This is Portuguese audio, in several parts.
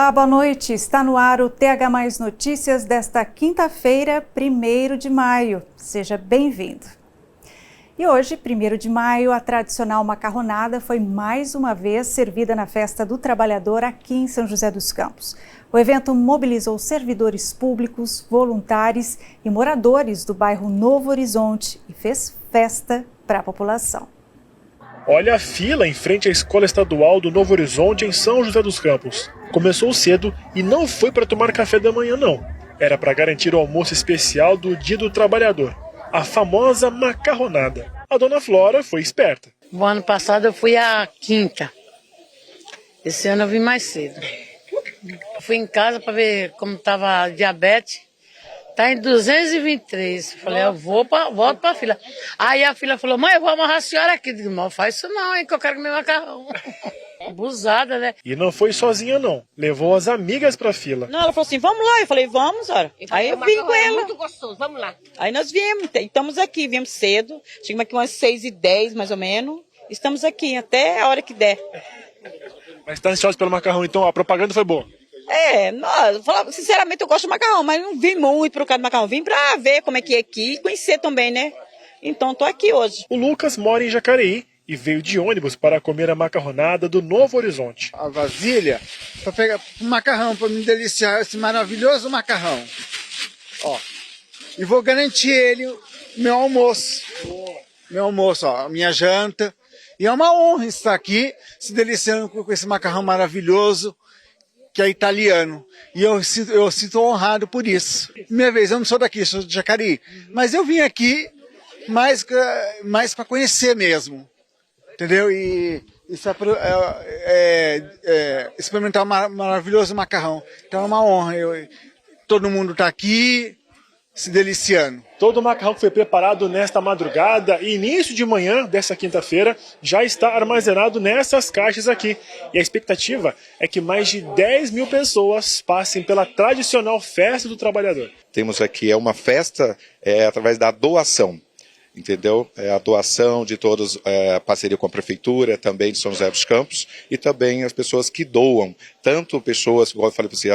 Olá, boa noite. Está no ar o TH Mais Notícias desta quinta-feira, 1º de maio. Seja bem-vindo. E hoje, 1º de maio, a tradicional macarronada foi mais uma vez servida na Festa do Trabalhador aqui em São José dos Campos. O evento mobilizou servidores públicos, voluntários e moradores do bairro Novo Horizonte e fez festa para a população. Olha a fila em frente à Escola Estadual do Novo Horizonte, em São José dos Campos. Começou cedo e não foi para tomar café da manhã, não. Era para garantir o almoço especial do Dia do Trabalhador, a famosa macarronada. A dona Flora foi esperta. O ano passado eu fui à quinta. Esse ano eu vim mais cedo. Eu fui em casa para ver como estava a diabetes. Tá em 223. Falei, eu volto para a fila. Aí a filha falou, mãe, eu vou amarrar a senhora aqui. Eu digo, não faz isso não, hein, que eu quero comer macarrão. Abusada, né? E não foi sozinha, não. Levou as amigas pra fila. Não, ela falou assim, vamos lá. Eu falei, vamos, senhora. Aí eu vim com ela. É muito gostoso, vamos lá. Aí nós viemos, estamos aqui, viemos cedo. Chegamos aqui umas 6h10, mais ou menos. Estamos aqui até a hora que der. Mas tá ansiosa pelo macarrão, então a propaganda foi boa. Sinceramente eu gosto de macarrão, mas não vim muito por causa do macarrão. Vim pra ver como é que é aqui e conhecer também, né? Então tô aqui hoje. O Lucas mora em Jacareí e veio de ônibus para comer a macarronada do Novo Horizonte. A vasilha para pegar o macarrão, para me deliciar esse maravilhoso macarrão. Ó, e vou garantir ele meu almoço. Meu almoço, ó, minha janta. E é uma honra estar aqui se deliciando com esse macarrão maravilhoso, que é italiano. E eu sinto honrado por isso. Minha vez, eu não sou daqui, sou de Jacareí. Mas eu vim aqui mais para conhecer mesmo. Entendeu? E experimentar um maravilhoso macarrão. Então é uma honra. Todo mundo está aqui se deliciando. Todo o macarrão que foi preparado nesta madrugada e início de manhã dessa quinta-feira já está armazenado nessas caixas aqui. E a expectativa é que mais de 10 mil pessoas passem pela tradicional Festa do Trabalhador. Temos aqui uma festa através da doação. Entendeu? A doação de todos, parceria com a Prefeitura, também de São José dos Campos, e também as pessoas que doam, tanto pessoas, como eu falei para você,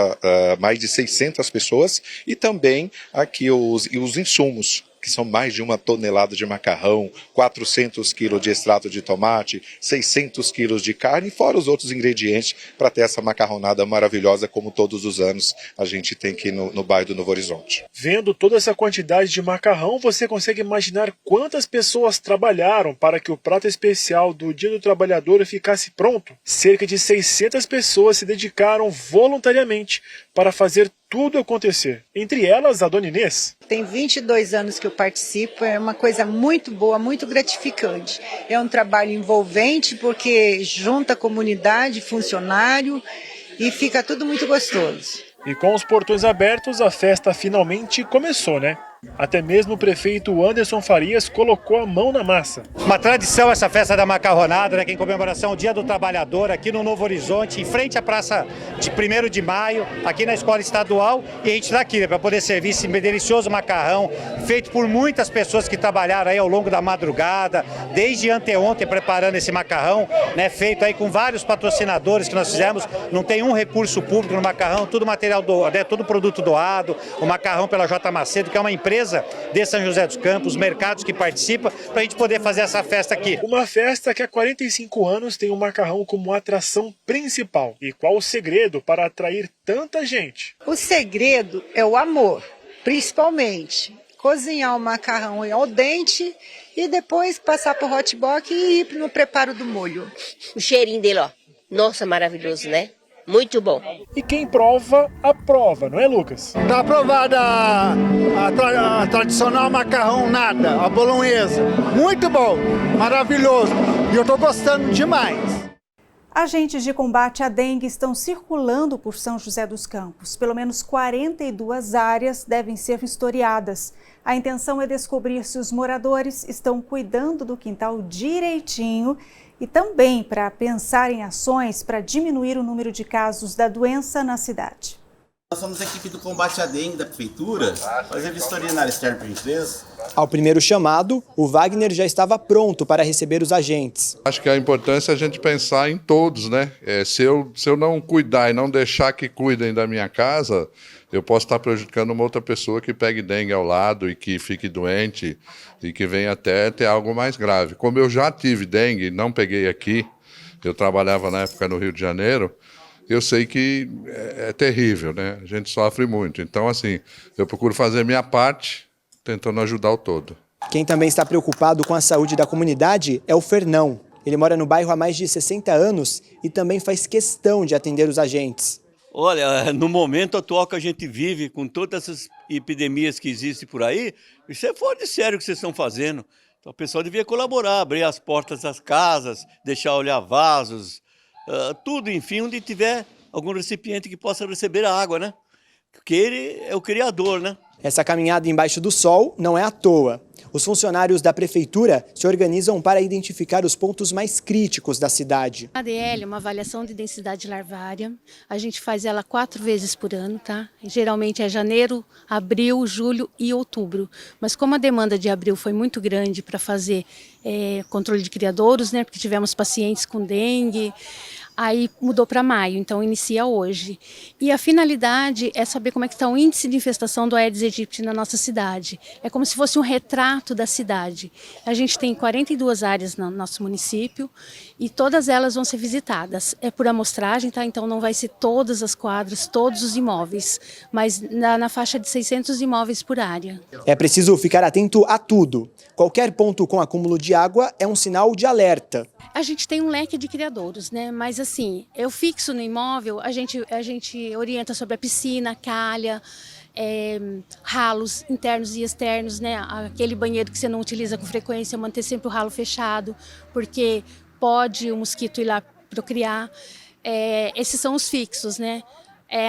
mais de 600 pessoas, e também aqui os insumos, que são mais de 1 tonelada de macarrão, 400 quilos de extrato de tomate, 600 quilos de carne, fora os outros ingredientes para ter essa macarronada maravilhosa, como todos os anos a gente tem aqui no bairro do Novo Horizonte. Vendo toda essa quantidade de macarrão, você consegue imaginar quantas pessoas trabalharam para que o prato especial do Dia do Trabalhador ficasse pronto? Cerca de 600 pessoas se dedicaram voluntariamente para fazer tudo acontecer. Entre elas, a dona Inês. Tem 22 anos que eu participo, é uma coisa muito boa, muito gratificante. É um trabalho envolvente porque junta a comunidade, funcionário e fica tudo muito gostoso. E com os portões abertos, a festa finalmente começou, né? Até mesmo o prefeito Anderson Farias colocou a mão na massa. Uma tradição essa festa da macarronada, né, em comemoração ao Dia do Trabalhador, aqui no Novo Horizonte, em frente à praça de 1º de maio, aqui na Escola Estadual. E a gente está aqui, né, para poder servir esse delicioso macarrão, feito por muitas pessoas que trabalharam aí ao longo da madrugada, desde anteontem preparando esse macarrão, né, feito aí com vários patrocinadores que nós fizemos. Não tem um recurso público no macarrão, tudo material doado, né, todo produto doado, o macarrão pela J. Macedo, que é uma empresa de São José dos Campos, mercados que participam, para a gente poder fazer essa festa aqui. Uma festa que há 45 anos tem o macarrão como atração principal. E qual o segredo para atrair tanta gente? O segredo é o amor, principalmente. Cozinhar o macarrão ao dente e depois passar por hotbox e ir no preparo do molho. O cheirinho dele, ó. Nossa, maravilhoso, né? Muito bom. E quem prova, aprova, não é, Lucas? Está aprovada a tradicional macarronada, a bolonhesa. Muito bom, maravilhoso. E eu estou gostando demais. Agentes de combate à dengue estão circulando por São José dos Campos. Pelo menos 42 áreas devem ser vistoriadas. A intenção é descobrir se os moradores estão cuidando do quintal direitinho e também para pensar em ações para diminuir o número de casos da doença na cidade. Nós somos a equipe do combate à dengue da prefeitura, fazer vistoria na área externa para a empresa. Ao primeiro chamado, o Wagner já estava pronto para receber os agentes. Acho que a importância é a gente pensar em todos, né? Se eu não cuidar e não deixar que cuidem da minha casa, eu posso estar prejudicando uma outra pessoa que pegue dengue ao lado e que fique doente e que venha até ter algo mais grave. Como eu já tive dengue, não peguei aqui, eu trabalhava na época no Rio de Janeiro, eu sei que é terrível, né? A gente sofre muito. Então, assim, eu procuro fazer a minha parte, tentando ajudar o todo. Quem também está preocupado com a saúde da comunidade é o Fernão. Ele mora no bairro há mais de 60 anos e também faz questão de atender os agentes. Olha, no momento atual que a gente vive, com todas essas epidemias que existem por aí, isso é fora de sério o que vocês estão fazendo. Então, o pessoal devia colaborar, abrir as portas das casas, deixar olhar vasos, tudo, enfim, onde tiver algum recipiente que possa receber a água, né? Porque ele é o criador, né? Essa caminhada embaixo do sol não é à toa. Os funcionários da prefeitura se organizam para identificar os pontos mais críticos da cidade. A ADL é uma avaliação de densidade larvária. A gente faz ela 4 vezes por ano, tá? Geralmente é janeiro, abril, julho e outubro. Mas como a demanda de abril foi muito grande para fazer controle de criadouros, né? Porque tivemos pacientes com dengue. Aí mudou para maio, então inicia hoje. E a finalidade é saber como é que está o índice de infestação do Aedes aegypti na nossa cidade. É como se fosse um retrato da cidade. A gente tem 42 áreas no nosso município e todas elas vão ser visitadas. É por amostragem, tá? Então não vai ser todas as quadras, todos os imóveis, mas na faixa de 600 imóveis por área. É preciso ficar atento a tudo. Qualquer ponto com acúmulo de água é um sinal de alerta. A gente tem um leque de criadouros, né? Mas assim, eu fixo no imóvel, a gente orienta sobre a piscina, calha, ralos internos e externos, né? Aquele banheiro que você não utiliza com frequência, manter sempre o ralo fechado, porque pode o mosquito ir lá procriar. Esses são os fixos, né?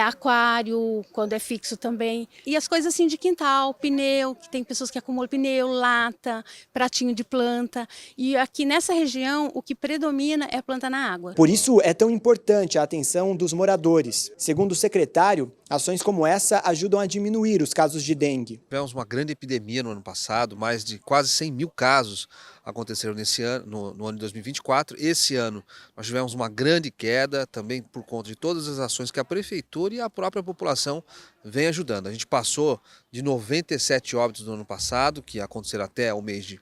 Aquário, quando é fixo também. E as coisas assim de quintal, pneu, que tem pessoas que acumulam pneu, lata, pratinho de planta. E aqui nessa região, o que predomina é planta na água. Por isso é tão importante a atenção dos moradores. Segundo o secretário, ações como essa ajudam a diminuir os casos de dengue. Tivemos uma grande epidemia no ano passado, mais de quase 100 mil casos aconteceram nesse ano, no ano de 2024. Esse ano nós tivemos uma grande queda, também por conta de todas as ações que a prefeitura e a própria população vem ajudando. A gente passou de 97 óbitos no ano passado, que aconteceram até o mês de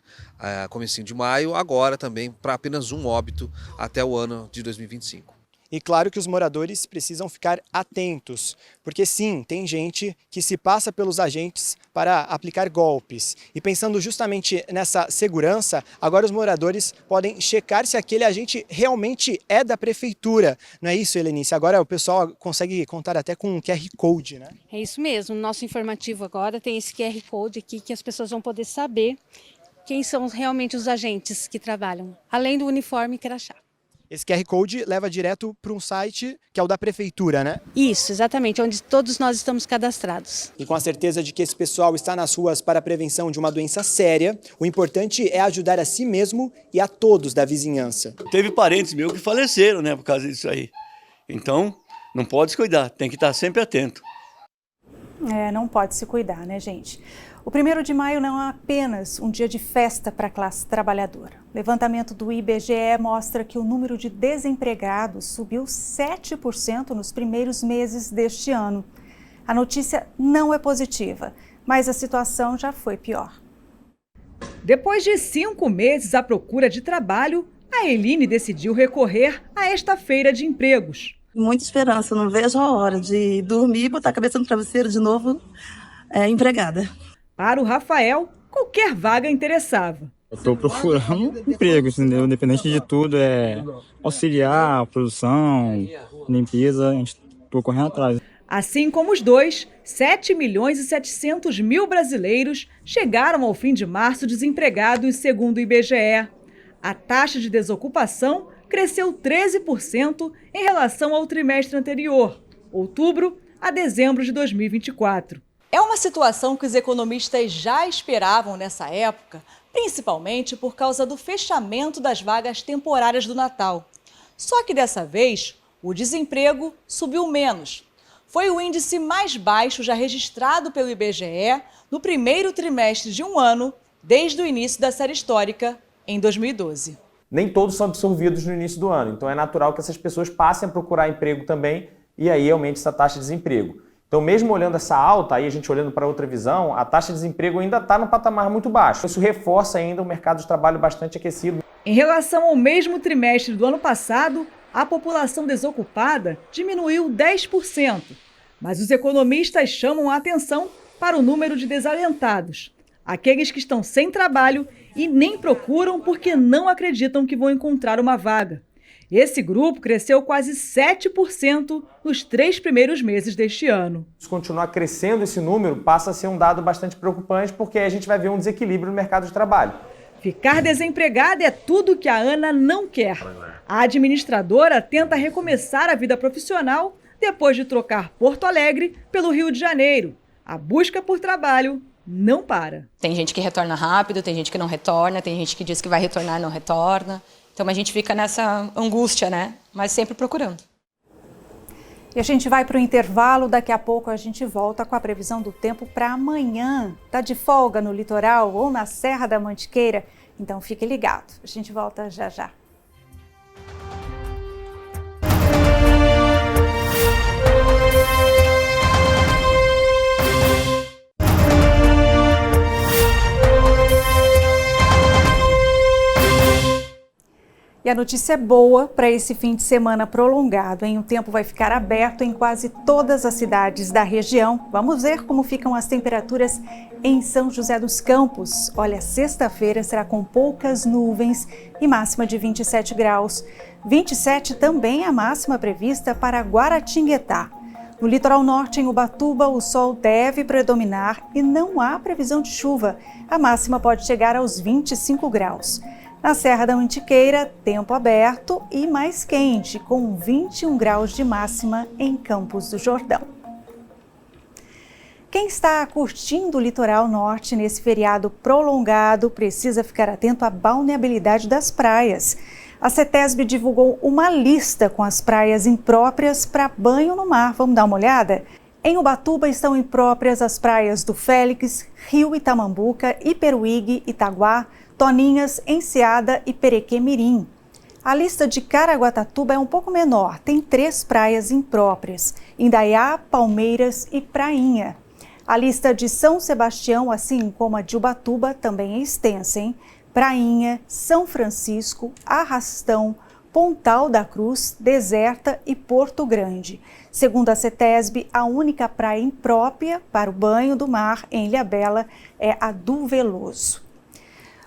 comecinho de maio, agora também para apenas um óbito até o ano de 2025. E claro que os moradores precisam ficar atentos, porque sim, tem gente que se passa pelos agentes para aplicar golpes. E pensando justamente nessa segurança, agora os moradores podem checar se aquele agente realmente é da prefeitura. Não é isso, Helenice? Agora o pessoal consegue contar até com um QR Code, né? É isso mesmo. No nosso informativo agora tem esse QR Code aqui que as pessoas vão poder saber quem são realmente os agentes que trabalham, além do uniforme e crachá. Esse QR Code leva direto para um site que é o da prefeitura, né? Isso, exatamente, onde todos nós estamos cadastrados. E com a certeza de que esse pessoal está nas ruas para a prevenção de uma doença séria, o importante é ajudar a si mesmo e a todos da vizinhança. Teve parentes meus que faleceram, né, por causa disso aí. Então, não pode se cuidar, tem que estar sempre atento. Não pode se cuidar, né, gente? O 1º de maio não é apenas um dia de festa para a classe trabalhadora. O levantamento do IBGE mostra que o número de desempregados subiu 7% nos primeiros meses deste ano. A notícia não é positiva, mas a situação já foi pior. Depois de 5 meses à procura de trabalho, a Eline decidiu recorrer a esta feira de empregos. Muita esperança, não vejo a hora de dormir e botar a cabeça no travesseiro de novo, empregada. Para o Rafael, qualquer vaga interessava. Eu estou procurando empregos, entendeu? Independente de tudo, auxiliar, produção, limpeza, a gente estou correndo atrás. Assim como os dois, 7.700.000 brasileiros chegaram ao fim de março desempregados, segundo o IBGE. A taxa de desocupação cresceu 13% em relação ao trimestre anterior, outubro a dezembro de 2024. É uma situação que os economistas já esperavam nessa época, principalmente por causa do fechamento das vagas temporárias do Natal. Só que dessa vez, o desemprego subiu menos. foi o índice mais baixo já registrado pelo IBGE no primeiro trimestre de um ano, desde o início da série histórica, em 2012. Nem todos são absorvidos no início do ano, então é natural que essas pessoas passem a procurar emprego também e aí aumente essa taxa de desemprego. Então, mesmo olhando essa alta, aí a gente olhando para outra visão, a taxa de desemprego ainda está num patamar muito baixo. Isso reforça ainda o mercado de trabalho bastante aquecido. Em relação ao mesmo trimestre do ano passado, a população desocupada diminuiu 10%, mas os economistas chamam a atenção para o número de desalentados, aqueles que estão sem trabalho e nem procuram porque não acreditam que vão encontrar uma vaga. Esse grupo cresceu quase 7% nos 3 primeiros meses deste ano. Se continuar crescendo esse número, passa a ser um dado bastante preocupante, porque a gente vai ver um desequilíbrio no mercado de trabalho. Ficar desempregada é tudo que a Ana não quer. A administradora tenta recomeçar a vida profissional depois de trocar Porto Alegre pelo Rio de Janeiro. A busca por trabalho não para. Tem gente que retorna rápido, tem gente que não retorna, tem gente que diz que vai retornar e não retorna. Então a gente fica nessa angústia, né? Mas sempre procurando. E a gente vai para o intervalo, daqui a pouco a gente volta com a previsão do tempo para amanhã. Tá de folga no litoral ou na Serra da Mantiqueira? Então fique ligado, a gente volta já já. E a notícia é boa para esse fim de semana prolongado, hein? O tempo vai ficar aberto em quase todas as cidades da região. Vamos ver como ficam as temperaturas em São José dos Campos. Olha, sexta-feira será com poucas nuvens e máxima de 27 graus. 27 também a máxima prevista para Guaratinguetá. No litoral norte, em Ubatuba, o sol deve predominar e não há previsão de chuva. A máxima pode chegar aos 25 graus. Na Serra da Mantiqueira, tempo aberto e mais quente, com 21 graus de máxima em Campos do Jordão. Quem está curtindo o litoral norte nesse feriado prolongado precisa ficar atento à balneabilidade das praias. A CETESB divulgou uma lista com as praias impróprias para banho no mar. Vamos dar uma olhada? Em Ubatuba estão impróprias as praias do Félix, Rio Itamambuca, Iperuígue, Itaguá, Toninhas, Enseada e Perequê-Mirim. A lista de Caraguatatuba é um pouco menor, tem 3 praias impróprias, Indaiá, Palmeiras e Prainha. A lista de São Sebastião, assim como a de Ubatuba, também é extensa, hein? Prainha, São Francisco, Arrastão, Pontal da Cruz, Deserta e Porto Grande. Segundo a CETESB, a única praia imprópria para o banho do mar em Ilhabela é a do Veloso.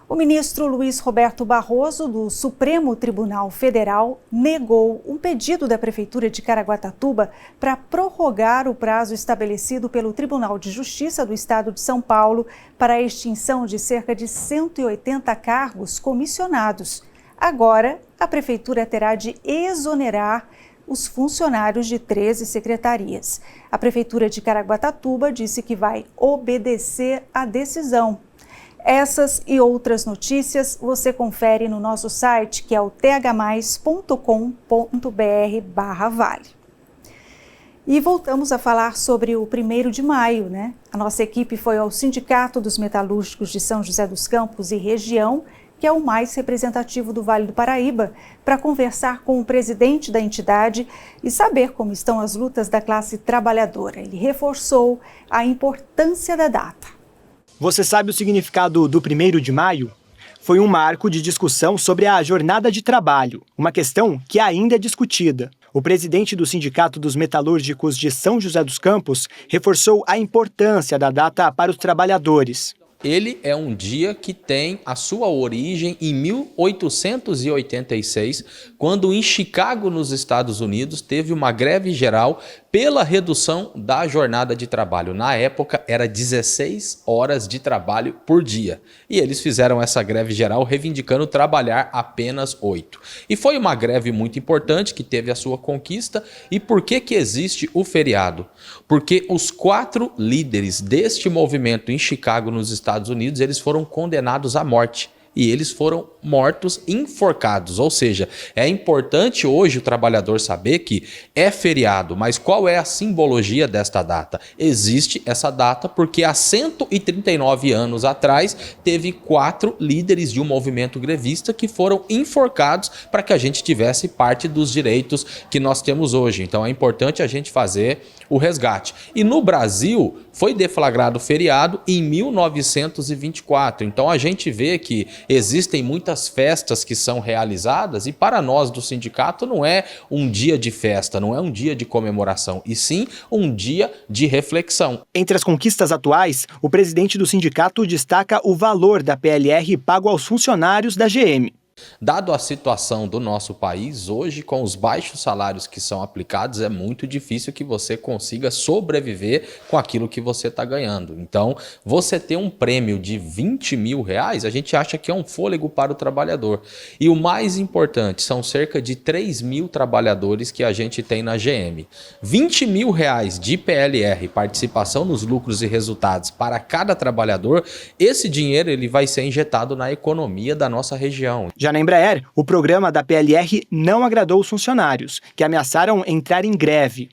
O ministro Luiz Roberto Barroso, do Supremo Tribunal Federal, negou um pedido da Prefeitura de Caraguatatuba para prorrogar o prazo estabelecido pelo Tribunal de Justiça do Estado de São Paulo para a extinção de cerca de 180 cargos comissionados. Agora, a Prefeitura terá de exonerar os funcionários de 13 secretarias. A Prefeitura de Caraguatatuba disse que vai obedecer à decisão. Essas e outras notícias você confere no nosso site, que é o thmais.com.br/vale. E voltamos a falar sobre o 1º de maio, né? A nossa equipe foi ao Sindicato dos Metalúrgicos de São José dos Campos e região, que é o mais representativo do Vale do Paraíba, para conversar com o presidente da entidade e saber como estão as lutas da classe trabalhadora. Ele reforçou a importância da data. Você sabe o significado do 1º de maio? Foi um marco de discussão sobre a jornada de trabalho, uma questão que ainda é discutida. O presidente do Sindicato dos Metalúrgicos de São José dos Campos reforçou a importância da data para os trabalhadores. Ele é um dia que tem a sua origem em 1886, quando em Chicago, nos Estados Unidos, teve uma greve geral pela redução da jornada de trabalho. Na época, era 16 horas de trabalho por dia. E eles fizeram essa greve geral reivindicando trabalhar apenas 8. E foi uma greve muito importante que teve a sua conquista. E por que existe o feriado? Porque os 4 líderes deste movimento em Chicago, nos Estados Unidos, eles foram condenados à morte. e eles foram mortos enforcados. Ou seja, é importante hoje o trabalhador saber que é feriado, mas qual é a simbologia desta data? Existe essa data porque há 139 anos atrás teve 4 líderes de um movimento grevista que foram enforcados para que a gente tivesse parte dos direitos que nós temos hoje. Então é importante a gente fazer o resgate. E no Brasil foi deflagrado feriado em 1924. Então a gente vê que existem muitas festas que são realizadas e para nós do sindicato não é um dia de festa, não é um dia de comemoração, e sim um dia de reflexão. Entre as conquistas atuais, o presidente do sindicato destaca o valor da PLR pago aos funcionários da GM. Dado a situação do nosso país, hoje com os baixos salários que são aplicados, é muito difícil que você consiga sobreviver com aquilo que você está ganhando. Então, você ter um prêmio de R$20 mil, a gente acha que é um fôlego para o trabalhador. E o mais importante, são cerca de 3 mil trabalhadores que a gente tem na GM. R$20 mil de PLR, participação nos lucros e resultados para cada trabalhador, esse dinheiro ele vai ser injetado na economia da nossa região. Já na Embraer, o programa da PLR não agradou os funcionários, que ameaçaram entrar em greve.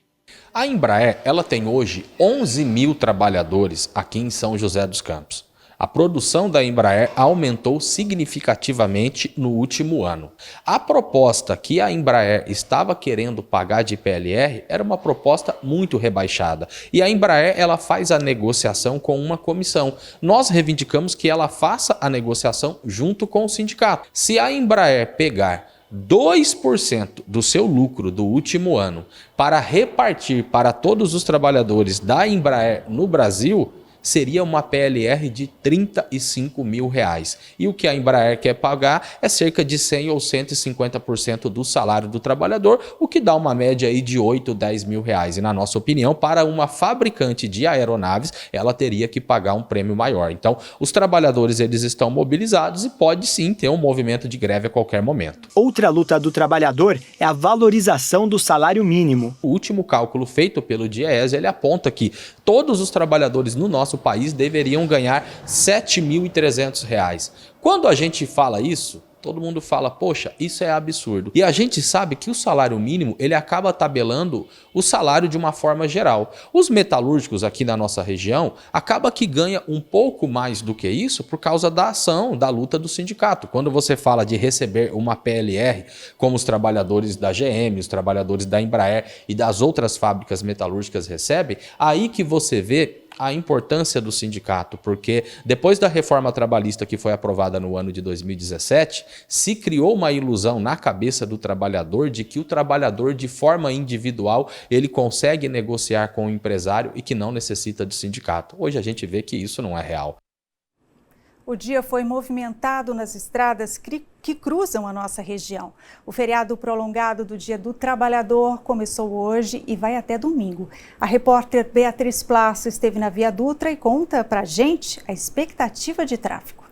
A Embraer ela tem hoje 11 mil trabalhadores aqui em São José dos Campos. A produção da Embraer aumentou significativamente no último ano. A proposta que a Embraer estava querendo pagar de PLR era uma proposta muito rebaixada. E a Embraer ela faz a negociação com uma comissão. Nós reivindicamos que ela faça a negociação junto com o sindicato. Se a Embraer pegar 2% do seu lucro do último ano para repartir para todos os trabalhadores da Embraer no Brasil, seria uma PLR de R$35 mil. E o que a Embraer quer pagar é cerca de 100 ou 150% do salário do trabalhador, o que dá uma média aí de 8, 10 mil reais. E na nossa opinião, para uma fabricante de aeronaves, ela teria que pagar um prêmio maior. Então, os trabalhadores eles estão mobilizados e pode sim ter um movimento de greve a qualquer momento. Outra luta do trabalhador é a valorização do salário mínimo. O último cálculo feito pelo DIEESE, ele aponta que todos os trabalhadores no nosso país deveriam ganhar R$ 7.300. Quando a gente fala isso, todo mundo fala, poxa, isso é absurdo. E a gente sabe que o salário mínimo, ele acaba tabelando o salário de uma forma geral. Os metalúrgicos aqui na nossa região, acaba que ganha um pouco mais do que isso por causa da ação, da luta do sindicato. Quando você fala de receber uma PLR, como os trabalhadores da GM, os trabalhadores da Embraer e das outras fábricas metalúrgicas recebem, aí que você vê a importância do sindicato, porque depois da reforma trabalhista que foi aprovada no ano de 2017, se criou uma ilusão na cabeça do trabalhador de que o trabalhador, de forma individual, ele consegue negociar com o empresário e que não necessita do sindicato. Hoje a gente vê que isso não é real. O dia foi movimentado nas estradas que cruzam a nossa região. O feriado prolongado do Dia do Trabalhador começou hoje e vai até domingo. A repórter Beatriz Plasso esteve na Via Dutra e conta pra gente a expectativa de tráfego.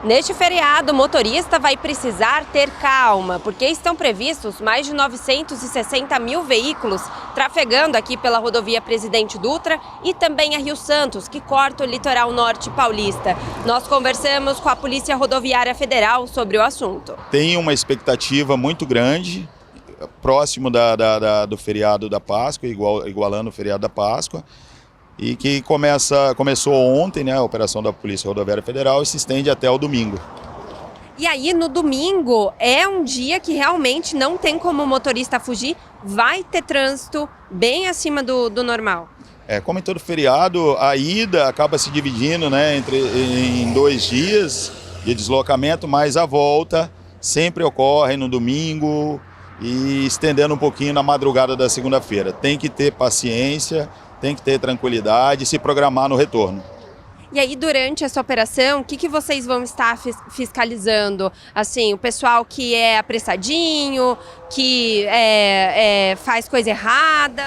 Neste feriado, o motorista vai precisar ter calma, porque estão previstos mais de 960 mil veículos trafegando aqui pela rodovia Presidente Dutra e também a Rio Santos, que corta o litoral norte paulista. Nós conversamos com a Polícia Rodoviária Federal sobre o assunto. Tem uma expectativa muito grande, próximo do feriado da Páscoa, igualando o feriado da Páscoa. E que começou ontem, né, a operação da Polícia Rodoviária Federal e se estende até o domingo. E aí, no domingo, é um dia que realmente não tem como o motorista fugir, vai ter trânsito bem acima do normal. Como em todo feriado, a ida acaba se dividindo, né, em 2 dias de deslocamento, mas a volta sempre ocorre no domingo e estendendo um pouquinho na madrugada da segunda-feira. Tem que ter paciência, tem que ter tranquilidade e se programar no retorno. E aí, durante essa operação, o que vocês vão estar fiscalizando? Assim, o pessoal que é apressadinho, que faz coisa errada?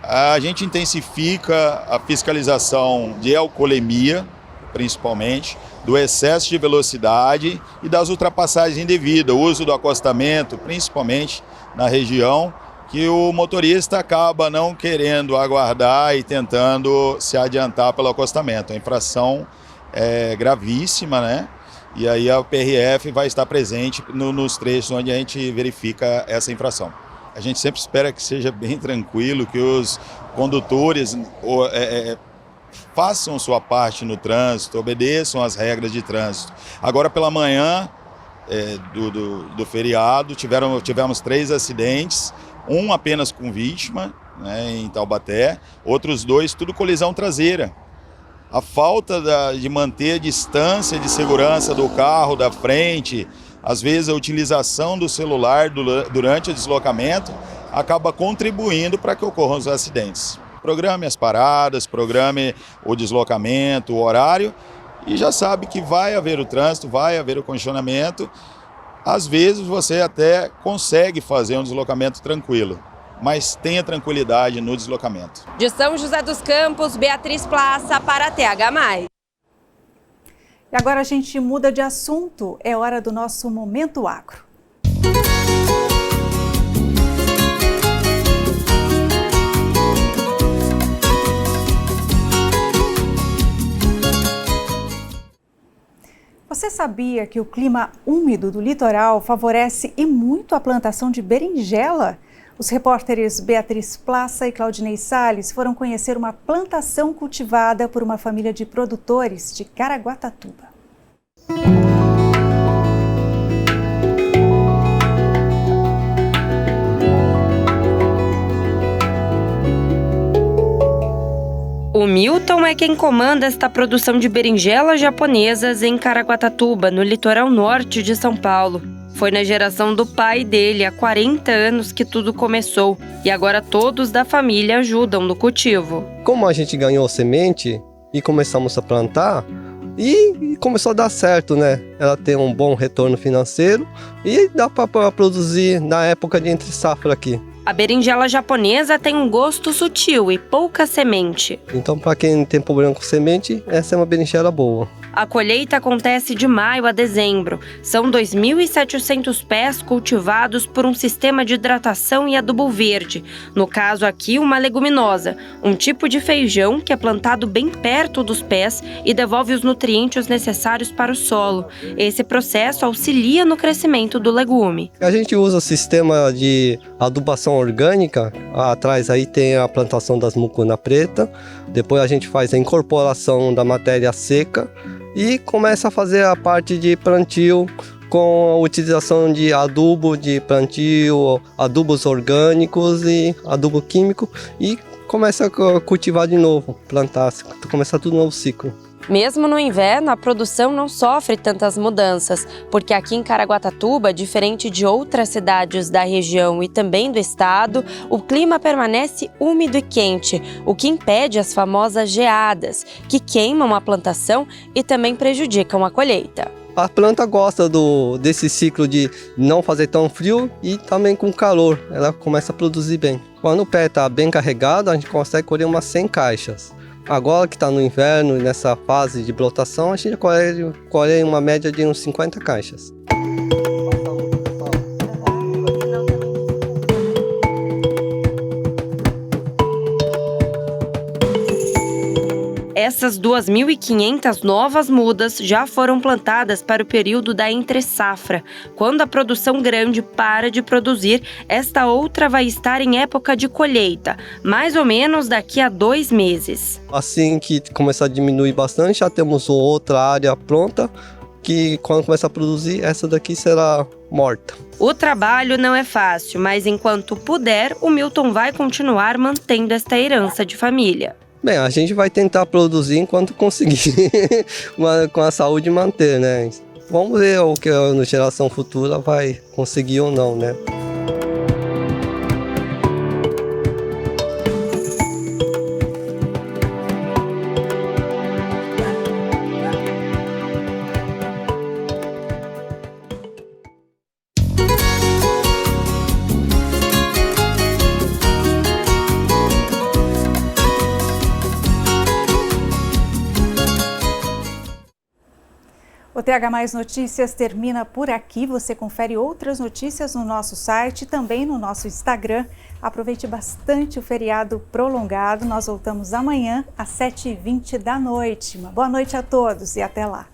A gente intensifica a fiscalização de alcoolemia, principalmente, do excesso de velocidade e das ultrapassagens indevidas, o uso do acostamento, principalmente na região, que o motorista acaba não querendo aguardar e tentando se adiantar pelo acostamento. A infração é gravíssima, né? e aí a PRF vai estar presente nos trechos onde a gente verifica essa infração. A gente sempre espera que seja bem tranquilo, que os condutores façam sua parte no trânsito, obedeçam as regras de trânsito. Agora pela manhã do feriado tivemos 3 acidentes, um apenas com vítima, né, em Taubaté, outros 2 tudo colisão traseira. A falta de manter a distância de segurança do carro da frente, às vezes a utilização do celular durante o deslocamento acaba contribuindo para que ocorram os acidentes. Programe as paradas, programe o deslocamento, o horário, e já sabe que vai haver o trânsito, vai haver o congestionamento. Às vezes você até consegue fazer um deslocamento tranquilo, mas tenha tranquilidade no deslocamento. De São José dos Campos, Beatriz Plaça para a TH+. E agora a gente muda de assunto, é hora do nosso Momento Agro. Você sabia que o clima úmido do litoral favorece e muito a plantação de berinjela? Os repórteres Beatriz Plaça e Claudinei Salles foram conhecer uma plantação cultivada por uma família de produtores de Caraguatatuba. O Milton é quem comanda esta produção de berinjelas japonesas em Caraguatatuba, no litoral norte de São Paulo. Foi na geração do pai dele, há 40 anos, que tudo começou. E agora todos da família ajudam no cultivo. Como a gente ganhou semente e começamos a plantar, e começou a dar certo, né? Ela tem um bom retorno financeiro e dá para produzir na época de entre safra aqui. A berinjela japonesa tem um gosto sutil e pouca semente. Então, para quem tem problema com semente, essa é uma berinjela boa. A colheita acontece de maio a dezembro. São 2.700 pés cultivados por um sistema de hidratação e adubo verde. No caso aqui, uma leguminosa, um tipo de feijão que é plantado bem perto dos pés e devolve os nutrientes necessários para o solo. Esse processo auxilia no crescimento do legume. A gente usa o sistema de adubação orgânica. Atrás aí tem a plantação das mucuna preta. Depois a gente faz a incorporação da matéria seca e começa a fazer a parte de plantio com a utilização de adubo de plantio, adubos orgânicos e adubo químico, e começa a cultivar de novo, plantar, começa tudo um novo ciclo. Mesmo no inverno, a produção não sofre tantas mudanças, porque aqui em Caraguatatuba, diferente de outras cidades da região e também do estado, o clima permanece úmido e quente, o que impede as famosas geadas, que queimam a plantação e também prejudicam a colheita. A planta gosta desse ciclo de não fazer tão frio e também com calor, ela começa a produzir bem. Quando o pé está bem carregado, a gente consegue colher umas 100 caixas. Agora que está no inverno e nessa fase de brotação, a gente colhe uma média de uns 50 caixas. Essas 2.500 novas mudas já foram plantadas para o período da entre-safra. Quando a produção grande para de produzir, esta outra vai estar em época de colheita, mais ou menos daqui a 2 meses. Assim que começar a diminuir bastante, já temos outra área pronta, que quando começar a produzir, essa daqui será morta. O trabalho não é fácil, mas enquanto puder, o Milton vai continuar mantendo esta herança de família. Bem, a gente vai tentar produzir enquanto conseguir, com a saúde manter, né? Vamos ver o que a geração futura vai conseguir ou não, né? O TH Mais Notícias termina por aqui. Você confere outras notícias no nosso site e também no nosso Instagram. Aproveite bastante o feriado prolongado. Nós voltamos amanhã às 7h20 da noite. Uma boa noite a todos e até lá.